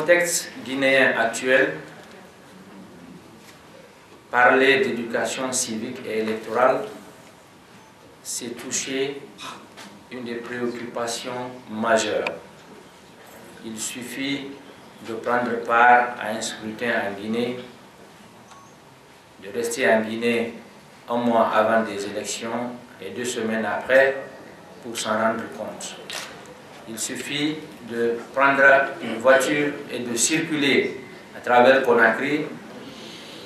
contexte guinéen actuel, parler d'éducation civique et électorale, c'est toucher une des préoccupations majeures. Il suffit de prendre part à un scrutin en Guinée, de rester en Guinée un mois avant des élections et 2 semaines après pour s'en rendre compte. Il suffit de prendre une voiture et de circuler à travers Conakry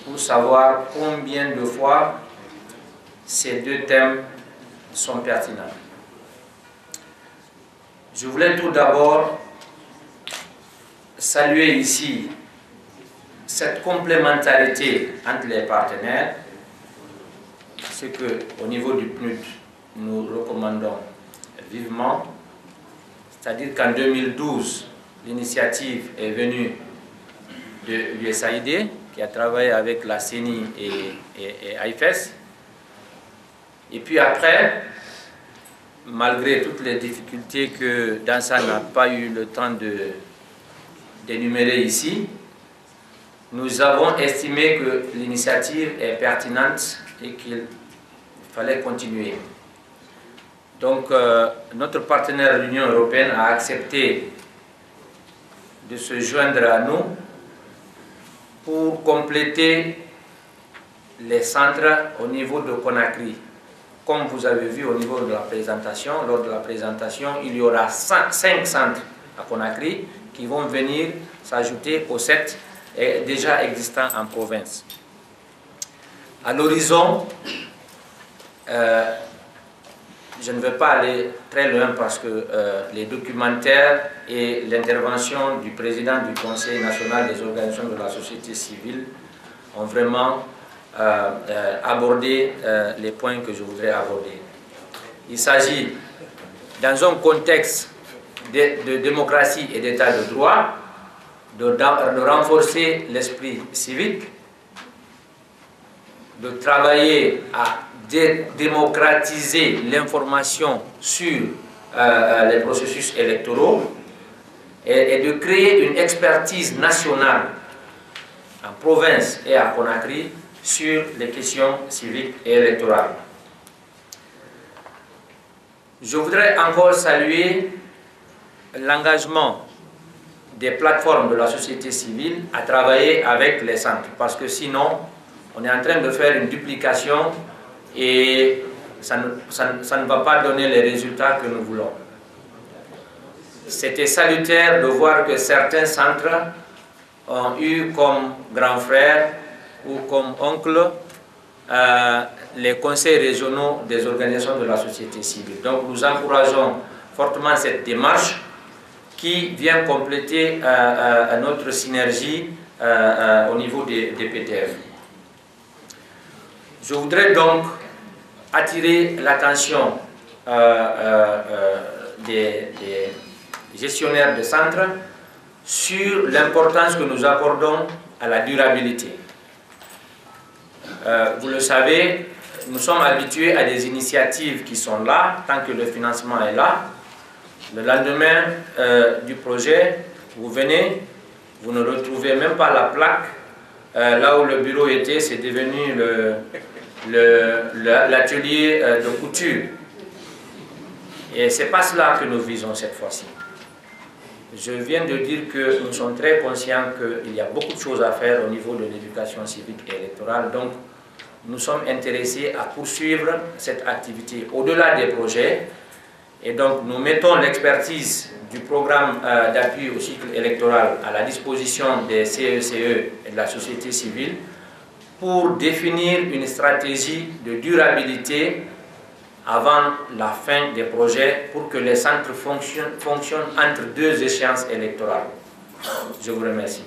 pour savoir combien de fois ces 2 thèmes sont pertinents. Je voulais tout d'abord saluer ici cette complémentarité entre les partenaires, ce que au niveau du PNUD nous recommandons vivement, c'est-à-dire qu'en 2012 l'initiative est venue de l'USAID qui a travaillé avec la CENI et AIFES, et puis après, malgré toutes les difficultés que Dansa n'a pas eu le temps d'énumérer ici, nous avons estimé que l'initiative est pertinente et qu'il fallait continuer. Donc, notre partenaire, l'Union européenne, a accepté de se joindre à nous pour compléter les centres au niveau de Conakry. Comme vous avez vu au niveau de la présentation, lors de la présentation, il y aura 5 centres à Conakry qui vont venir s'ajouter aux 7 déjà existants en province. À l'horizon, je ne vais pas aller très loin parce que les documentaires et l'intervention du président du Conseil national des organisations de la société civile ont vraiment abordé les points que je voudrais aborder. Il s'agit, dans un contexte de démocratie et d'état de droit, de renforcer l'esprit civique, de travailler à démocratiser l'information sur les processus électoraux et de créer une expertise nationale en province et à Conakry sur les questions civiques et électorales. Je voudrais encore saluer l'engagement des plateformes de la société civile à travailler avec les centres, parce que sinon, on est en train de faire une duplication et ça ne va pas donner les résultats que nous voulons. C'était salutaire de voir que certains centres ont eu comme grand frère ou comme oncle les conseils régionaux des organisations de la société civile. Donc nous encourageons fortement cette démarche qui vient compléter notre synergie au niveau des PTF. Je voudrais donc attirer l'attention des gestionnaires de centres sur l'importance que nous accordons à la durabilité. Vous le savez, nous sommes habitués à des initiatives qui sont là, tant que le financement est là. Le lendemain du projet, vous venez, vous ne retrouvez même pas la plaque. Là où le bureau était, c'est devenu l'atelier de couture. Et ce n'est pas cela que nous visons cette fois-ci. Je viens de dire que nous sommes très conscients qu'il y a beaucoup de choses à faire au niveau de l'éducation civique et électorale. Donc, nous sommes intéressés à poursuivre cette activité au-delà des projets. Et donc, nous mettons l'expertise du programme d'appui au cycle électoral à la disposition des CECE et de la société civile pour définir une stratégie de durabilité avant la fin des projets pour que les centres fonctionnent entre 2 échéances électorales. Je vous remercie.